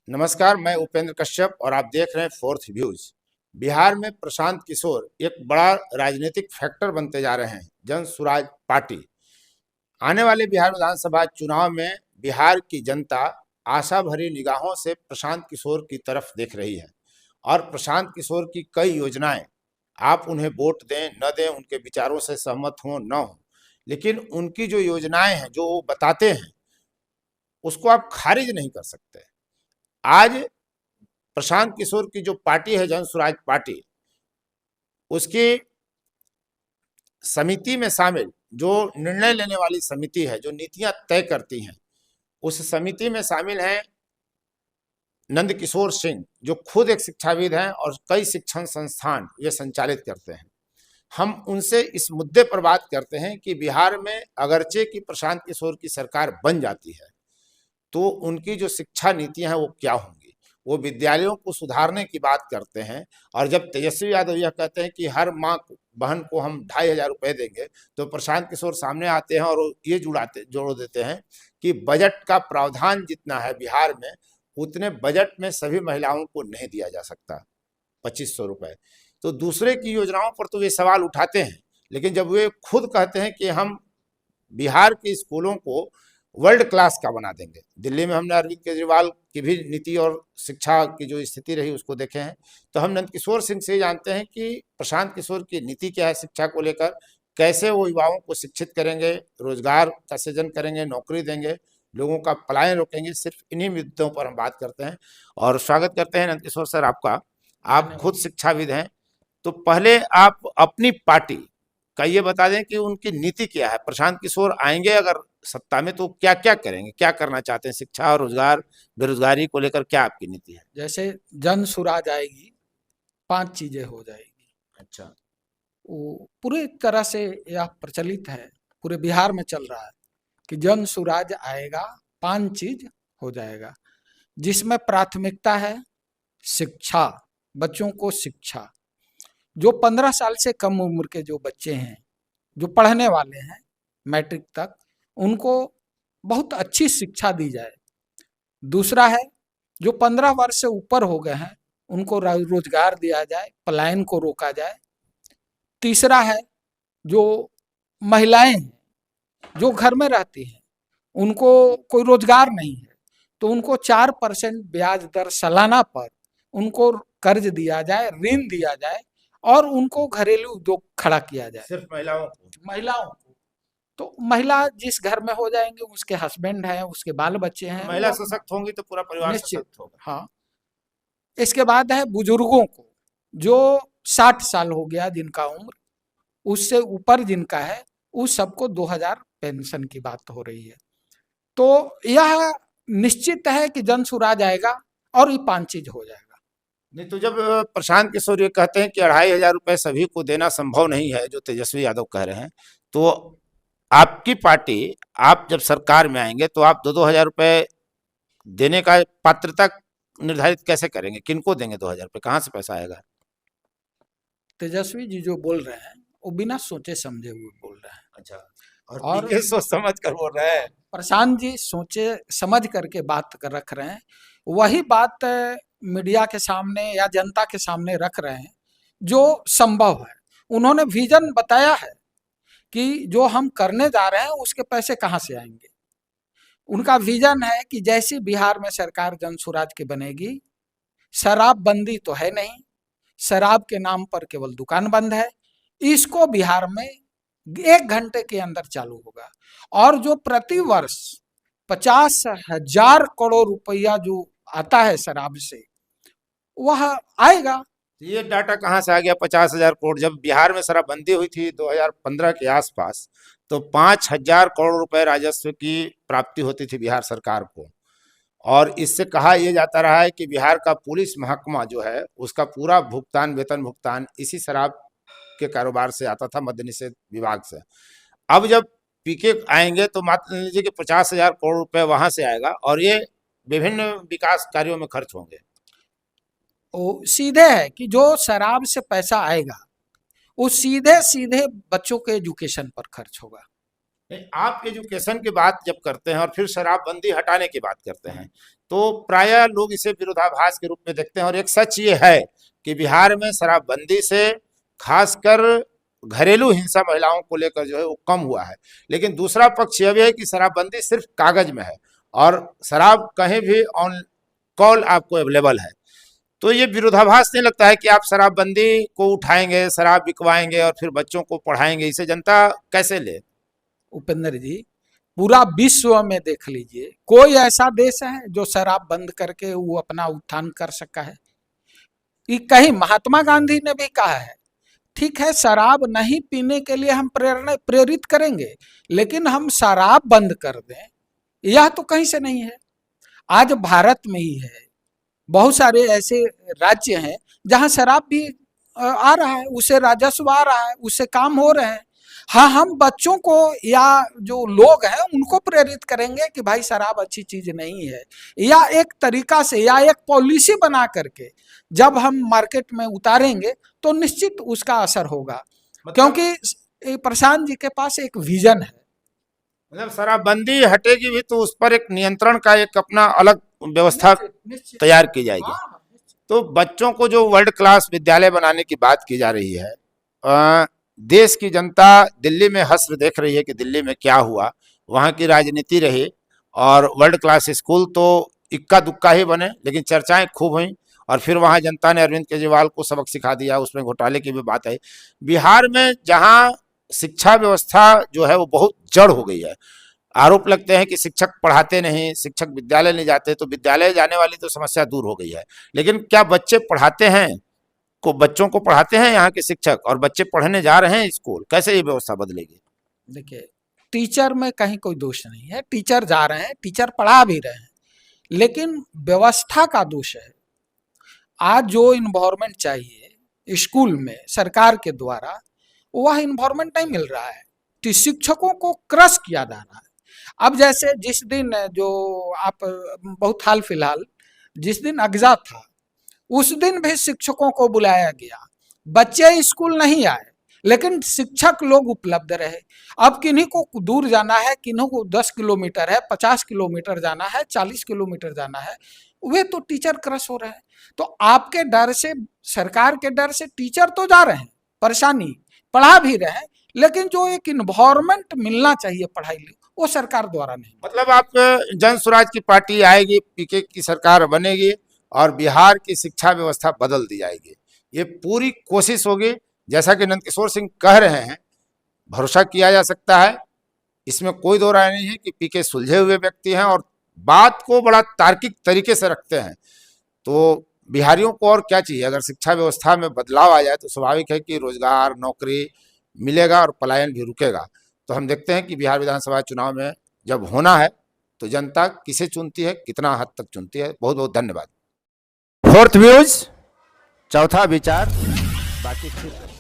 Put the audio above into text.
नमस्कार, मैं उपेंद्र कश्यप और आप देख रहे हैं फोर्थ व्यूज। बिहार में प्रशांत किशोर एक बड़ा राजनीतिक फैक्टर बनते जा रहे हैं। जन सुराज पार्टी आने वाले बिहार विधानसभा चुनाव में बिहार की जनता आशा भरी निगाहों से प्रशांत किशोर की तरफ देख रही है और प्रशांत किशोर की कई योजनाएं, आप उन्हें वोट दें न दें, उनके विचारों से सहमत हों न हो, लेकिन उनकी जो योजनाएं हैं, जो वो बताते हैं, उसको आप खारिज नहीं कर सकते। आज प्रशांत किशोर की जो पार्टी है जन सुराज पार्टी, उसकी समिति में शामिल जो निर्णय लेने वाली समिति है, जो नीतियां तय करती हैं, उस समिति में शामिल हैं नंद किशोर सिंह, जो खुद एक शिक्षाविद हैं और कई शिक्षण संस्थान वे संचालित करते हैं। हम उनसे इस मुद्दे पर बात करते हैं कि बिहार में अगरचे की प्रशांत किशोर की सरकार बन जाती है तो उनकी जो शिक्षा नीतियां हैं वो क्या होंगी। वो विद्यालयों को सुधारने की बात करते हैं और जब तेजस्वी यादव यह कहते हैं कि हर माँ बहन को हम 2,500 रुपए देंगे, तो प्रशांत किशोर सामने आते हैं और ये जोड़ देते हैं कि बजट का प्रावधान जितना है बिहार में, उतने बजट में सभी महिलाओं को नहीं दिया जा सकता 2,500 रुपए। तो दूसरे की योजनाओं पर तो वे सवाल उठाते हैं, लेकिन जब वे खुद कहते हैं कि हम बिहार के स्कूलों को वर्ल्ड क्लास का बना देंगे। दिल्ली में हमने अरविंद केजरीवाल की भी नीति और शिक्षा की जो स्थिति रही उसको देखे हैं, तो हम नंदकिशोर सिंह से जानते हैं कि प्रशांत किशोर की नीति क्या है शिक्षा को लेकर, कैसे वो युवाओं को शिक्षित करेंगे, रोजगार का सृजन करेंगे, नौकरी देंगे, लोगों का पलायन रोकेंगे। सिर्फ इन्हीं मुद्दों पर हम बात करते हैं और स्वागत करते हैं नंदकिशोर सर आपका। आप खुद शिक्षाविद हैं, तो पहले आप अपनी पार्टी का ये बता दें कि उनकी नीति क्या है। प्रशांत किशोर आएंगे अगर सत्ता में तो क्या क्या करेंगे, क्या करना चाहते हैं, शिक्षा और रोजगार बेरोजगारी को लेकर क्या आपकी नीति है? जैसे जन सुराज आएगी, 5 चीजें हो जाएगी। अच्छा, वो पूरी तरह से यह प्रचलित है, पूरे बिहार में चल रहा है कि जन सुराज आएगा, 5 चीज हो जाएगा, जिसमें प्राथमिकता है शिक्षा, बच्चों को शिक्षा। जो 15 साल से कम उम्र के जो बच्चे हैं, जो पढ़ने वाले हैं मैट्रिक तक, उनको बहुत अच्छी शिक्षा दी जाए। दूसरा है जो 15 वर्ष से ऊपर हो गए हैं, उनको रोजगार दिया जाए, पलायन को रोका जाए। तीसरा है जो महिलाएं हैं, जो घर में रहती हैं, उनको कोई रोजगार नहीं है, तो उनको 4% ब्याज दर सालाना पर उनको कर्ज दिया जाए, ऋण दिया जाए और उनको घरेलू उद्योग खड़ा किया जाए। सिर्फ महिलाओं को तो महिला जिस घर में हो जाएंगे, उसके हस्बैंड हैं, उसके बाल बच्चे हैं, महिला सशक्त होंगी तो पूरा परिवार सशक्त होगा। हाँ। इसके बाद है बुजुर्गों को, जो 60 साल हो गया जिनका उम्र, उससे ऊपर जिनका है, उस सबको 2,000 पेंशन की बात हो रही है। तो यह निश्चित है कि जन सुराज आएगा और ये 5 चीज हो जाएगा। नहीं तो जब प्रशांत किशोर ये कहते हैं कि 2,500 रुपए सभी को देना संभव नहीं है, जो तेजस्वी यादव कह रहे हैं, तो आपकी पार्टी, आप जब सरकार में आएंगे तो आप 2-2 हजार रुपए देने का पात्रता निर्धारित कैसे करेंगे? किनको देंगे 2,000 रुपए? कहाँ से पैसा आएगा? तेजस्वी जी जो बोल रहे हैं वो बिना सोचे समझे हुए बोल रहे हैं। अच्छा, और ये सोच समझ कर बोल रहे हैं। प्रशांत जी सोचे समझ करके बात कर रख रहे हैं, वही बात मीडिया के सामने या जनता के सामने रख रहे हैं जो संभव है। उन्होंने विजन बताया है कि जो हम करने जा रहे हैं उसके पैसे कहाँ से आएंगे। उनका विजन है कि जैसी बिहार में सरकार जन सुराज की बनेगी, शराब बंदी तो है नहीं, शराब के नाम पर केवल दुकान बंद है, इसको बिहार में 1 घंटे के अंदर चालू होगा। और जो प्रति वर्ष 50,000 करोड़ रुपया जो आता है शराब से, वह आएगा। ये डाटा कहाँ से आ गया 50,000 करोड़? जब बिहार में शराबबंदी हुई थी 2015 के आसपास, तो 5,000 करोड़ रुपए राजस्व की प्राप्ति होती थी बिहार सरकार को। और इससे कहा यह जाता रहा है कि बिहार का पुलिस महकमा जो है, उसका पूरा भुगतान, वेतन भुगतान इसी शराब के कारोबार से आता था, मद्य निषेध विभाग से। अब जब पीके आएंगे तो मान लीजिए कि 50,000 करोड़ रुपए वहां से आएगा और ये विभिन्न विकास कार्यों में खर्च होंगे। वो सीधे है कि जो शराब से पैसा आएगा वो सीधे सीधे बच्चों के एजुकेशन पर खर्च होगा। नहीं, आप एजुकेशन की बात जब करते हैं और फिर शराबबंदी हटाने की बात करते हैं, तो प्रायः लोग इसे विरोधाभास के रूप में देखते हैं। और एक सच ये है कि बिहार में शराबबंदी से खासकर घरेलू हिंसा महिलाओं को लेकर जो है वो कम हुआ है। लेकिन दूसरा पक्ष यह भी है कि शराबबंदी सिर्फ कागज में है और शराब कहीं भी ऑन कॉल आपको अवेलेबल है। तो ये विरोधाभास नहीं लगता है कि आप शराबबंदी को उठाएंगे, शराब बिकवाएंगे और फिर बच्चों को पढ़ाएंगे, इसे जनता कैसे ले? उपेंद्र जी, पूरा विश्व में देख लीजिए, कोई ऐसा देश है जो शराब बंद करके वो अपना उत्थान कर सका है? ये कहीं महात्मा गांधी ने भी कहा है, ठीक है शराब नहीं पीने के लिए हम प्रेरित करेंगे, लेकिन हम शराब बंद कर दें, यह तो कहीं से नहीं है। आज भारत में ही है, बहुत सारे ऐसे राज्य हैं जहां शराब भी आ रहा है, उससे राजस्व आ रहा है, उससे काम हो रहे हैं। हाँ, हम बच्चों को या जो लोग हैं उनको प्रेरित करेंगे कि भाई शराब अच्छी चीज नहीं है, या एक तरीका से या एक पॉलिसी बना करके जब हम मार्केट में उतारेंगे तो निश्चित उसका असर होगा। क्योंकि प्रशांत जी के पास एक विजन है। मतलब शराबबंदी हटेगी भी तो उस पर एक नियंत्रण का एक अपना अलग व्यवस्था निश्चित। तैयार की जाएगी। हाँ, तो बच्चों को जो वर्ल्ड क्लास विद्यालय बनाने की बात की जा रही है, देश की जनता दिल्ली में हश्र देख रही है कि दिल्ली में क्या हुआ, वहाँ की राजनीति रही और वर्ल्ड क्लास स्कूल तो इक्का दुक्का ही बने, लेकिन चर्चाएं खूब हुई और फिर वहाँ जनता ने अरविंद केजरीवाल को सबक सिखा दिया, उसमें घोटाले की भी बात आई। बिहार में जहाँ शिक्षा व्यवस्था जो है वो बहुत जड़ हो गई है, आरोप लगते हैं कि शिक्षक पढ़ाते नहीं, शिक्षक विद्यालय नहीं जाते, तो विद्यालय जाने वाली तो समस्या दूर हो गई है, लेकिन क्या बच्चे पढ़ाते हैं? बच्चों को पढ़ाते हैं यहाँ के शिक्षक? और बच्चे पढ़ने जा रहे हैं स्कूल, कैसे ये व्यवस्था बदलेगी? देखिए, टीचर में कहीं कोई दोष नहीं है, टीचर जा रहे हैं, टीचर पढ़ा भी रहे हैं, लेकिन व्यवस्था का दोष है। आज जो इन्वायरमेंट चाहिए स्कूल में सरकार के द्वारा, वह इन्वायरमेंट नहीं मिल रहा है, तो शिक्षकों को क्रश किया जा रहा है। अब जैसे जिस दिन जो आप बहुत हाल फिलहाल जिस दिन अगजा था, उस दिन भी शिक्षकों को बुलाया गया, बच्चे स्कूल नहीं आए लेकिन शिक्षक लोग उपलब्ध रहे। अब किन्हीं को दूर जाना है, किन्हीं को 10 किलोमीटर है, 50 किलोमीटर जाना है, 40 किलोमीटर जाना है, वे तो टीचर क्रश हो रहे हैं। तो आपके डर से, सरकार के डर से टीचर तो जा रहे हैं, परेशानी, पढ़ा भी रहे हैं, लेकिन जो एक इन्वायरमेंट मिलना चाहिए पढ़ाई लिए, वो सरकार द्वारा नहीं। मतलब आप जन स्वराज की पार्टी आएगी, पीके की सरकार बनेगी और बिहार की शिक्षा व्यवस्था बदल दी जाएगी, ये पूरी कोशिश होगी। जैसा कि नंदकिशोर सिंह कह रहे हैं, भरोसा किया जा सकता है, इसमें कोई दो राय नहीं है कि पीके सुलझे हुए व्यक्ति हैं और बात को बड़ा तार्किक तरीके से रखते हैं। तो बिहारियों को और क्या चाहिए? अगर शिक्षा व्यवस्था में बदलाव आ जाए तो स्वाभाविक है कि रोजगार, नौकरी मिलेगा और पलायन भी रुकेगा। तो हम देखते हैं कि बिहार विधानसभा चुनाव में जब होना है तो जनता किसे चुनती है, कितना हद तक चुनती है। बहुत बहुत धन्यवाद। फोर्थ व्यूज, चौथा विचार, बाकी फिर